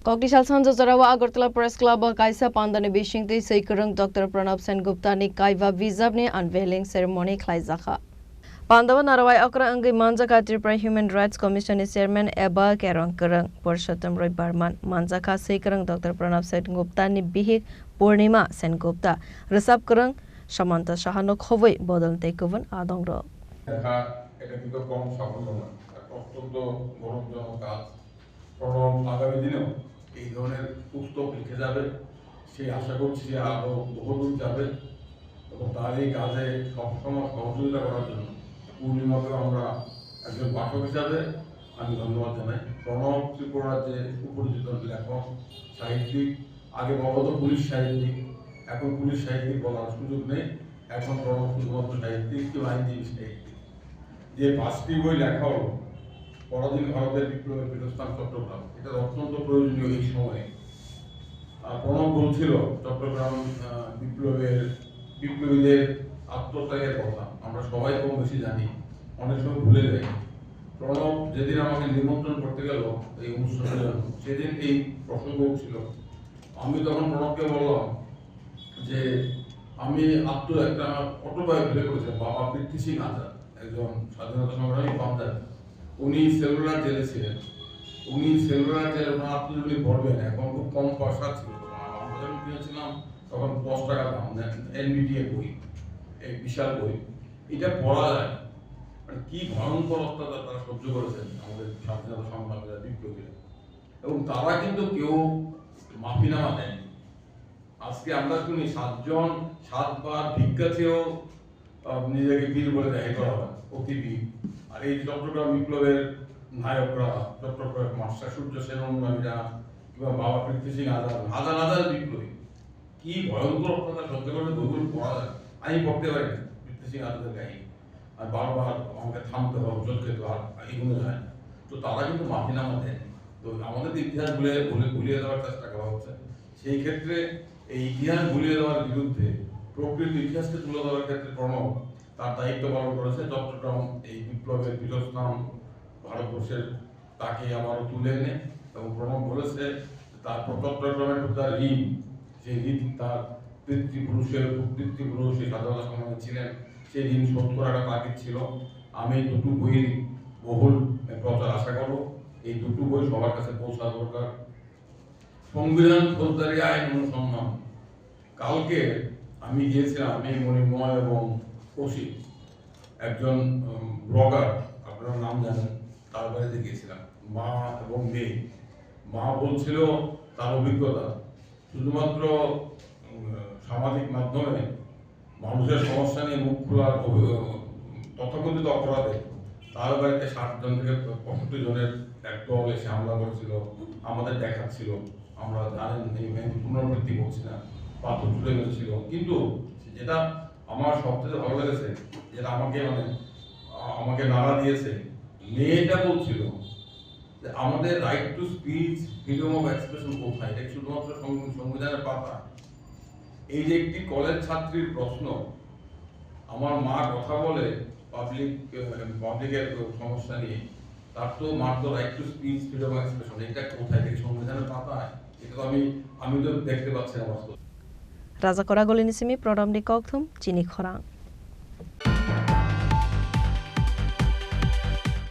Kokdishal Sanjo Zarawa Agartala Press Club Kaisa Pandane Bishingti Seikurung Dr. Pranab Sengupta ni Kaiva Vizabni unveiling ceremony Klaizakha. Pandava Narawai Okra Angi Manjaka Tripura Human Rights Commission Chairman Eba Kerong Kerang Purshotam Roy Barman Manjaka Seikurung Dr. Pranab Sengupta ni Bihik Purnima Sengupta Resap Kerang Samantha Shahanok Hovoi Bodol Tekuvan Adongro. আগামী দিনেও এই ধরনের পুস্তক লিখে যাবে সেই আশা করছি যে আরো বহুদূর যাবে এবং তার এই কাজে সবসময় সহযোগিতা করার জন্য পূর্ণিমাকে আমরা একজন পাঠক হিসাবে আমি ধন্যবাদ জানাই। প্রণব ত্রিপুরার যে সুপরিচিত লেখক সাহিত্যিক, আগে বলত পুলিশ সাহিত্যিক, এখন পুলিশ সাহিত্যিক বলার সুযোগ নেই, এখন প্রণব শুধুমাত্র সাহিত্যিক কেউ আইনজীবী সাহিত্যিক। যে 5টি বই লেখা হলো পরাধীন ভারতের বিপ্লবের পীঠস্থান চট্টগ্রাম, এটা অত্যন্ত প্রয়োজনীয় এই সময়ে। প্রণব বলছিল চট্টগ্রাম বিপ্লবীদের আত্মত্যাগের কথা আমরা সবাই কম বেশি জানি, অনেক সময় ভুলে যাই। প্রণব যেদিন আমাকে নিমন্ত্রণ করতে গেল এই অনুষ্ঠানের জন্য, সেদিন এই প্রসঙ্গ ছিল। আমি তখন প্রণবকে বললাম যে আমি একটা অটোবায়োগ্রাফি করেছিলাম, বাবা পৃথ্বী সিং আজাদ, একজন স্বাধীনতা সংগ্রামী পাঞ্জাবি। উনি সেলুলার জেলে ছিলেন, উনি সেলুলার জেলে ওনার আত্মজীবনী পড়বেন, এখন খুব কম পয়সা ছিল, আমরা যখন কিনেছিলাম তখন 10 টাকা দাম, এনবিটিএ বই, এই বিশাল বই, এটা পড়া যায়। মানে কি ভয়ঙ্কর অত্যাচার তারা সহ্য করেছেন আমাদের স্বাধীনতা সংগ্রামীরা, বিপ্লবীরা, এবং তারা কিন্তু কেউ মাফিনামা দেয়নি। আজকে আমরা শুনি 7বার ভিক্ষা চেয়েও নিজেকে বীর বলে দেখা করা হয়, অতিবীর। আর এই চট্টগ্রাম বিপ্লবের নায়করা, চট্টগ্রাম মাস্টার সূর্য সেন অনুগামীরা কিংবা বাবা পৃথ্বী সিং আজাদ, হাজার হাজার বিপ্লবী কি ভয়ঙ্কর অত্যাচার সহ্য করে বইগুলো পড়া যায়। আমি পড়তে পারি না পৃথ্বী সিং আজাদের কাহিনী, আর বারবার আমাকে থামতে হবে, ওষুধ খেতে আর এগুলো যায় না। তো তারা কিন্তু মাফিনামা দেয়নি। তো আমাদের ইতিহাস ভুলিয়ে দেওয়ার চেষ্টা করা হচ্ছে। সেই ক্ষেত্রে এই ইতিহাস ভুলিয়ে দেওয়ার বিরুদ্ধে প্রকৃত ইতিহাসকে তুলে ধরার ক্ষেত্রে প্রণব তার দায়িত্ব পালন করেছে। চট্টগ্রাম এই বিপ্লবের পীঠস্থান ভারতবর্ষের, তাকে আবারও তুলে এনে, এবং প্রণব বলেছে তার চট্টগ্রামের তার ঋণ, যে ঋণ তার পিতৃপুরুষ এই স্বাধীনতা সংগ্রামে ছিলেন, সেই ঋণ শোধ করার তাগিদ ছিল। আমি এই দুটো বইয়ের বহুল প্রচার আশা করব, এই দুটো বই সবার কাছে পৌঁছা দরকার। সংবিধান ফৌজদারি আইন অনুসন্ধান, কালকে আমি গিয়েছিলাম, আমি মণিময় এবং কৌশিক, একজন ব্লগার, আপনার নাম জানেন, তার বাড়িতে গিয়েছিলাম, মা এবং মেয়ে। মা বলছিল তার অভিজ্ঞতা শুধুমাত্র সামাজিক মাধ্যমে মানুষের সমস্যা নিয়ে মুখ খোলার তথাকথিত অপরাধে তার বাড়িতে 60 জন থেকে 65 জনের এক দল এসে হামলা করেছিল, আমাদের দেখাচ্ছিল, আমরা জানেন পুনরাবৃত্তি করছি না, পাথর ছুড়ে মেরেছিল। কিন্তু যেটা আমার সবচেয়ে ভালো লেগেছে, যেটা আমাকে নাড়া দিয়েছে, মেয়েটা বলছিল যে আমাদের right to speech, freedom of expression কোথায়? এটা শুধুমাত্র সংবিধানের পাতা। এই যে একটি কলেজ ছাত্রীর প্রশ্ন, আমার মা কথা বলে পাবলিকের সমস্যা নিয়ে, তার তো মাত্র right to speech, freedom of expression, এটা কোথায়? দেখি সংবিধানের পাতায়, এটা তো আমি তো দেখতে পাচ্ছি না বাস্তব। Raza Koragolini Simi Prodam di Kokthum Chini Khorang.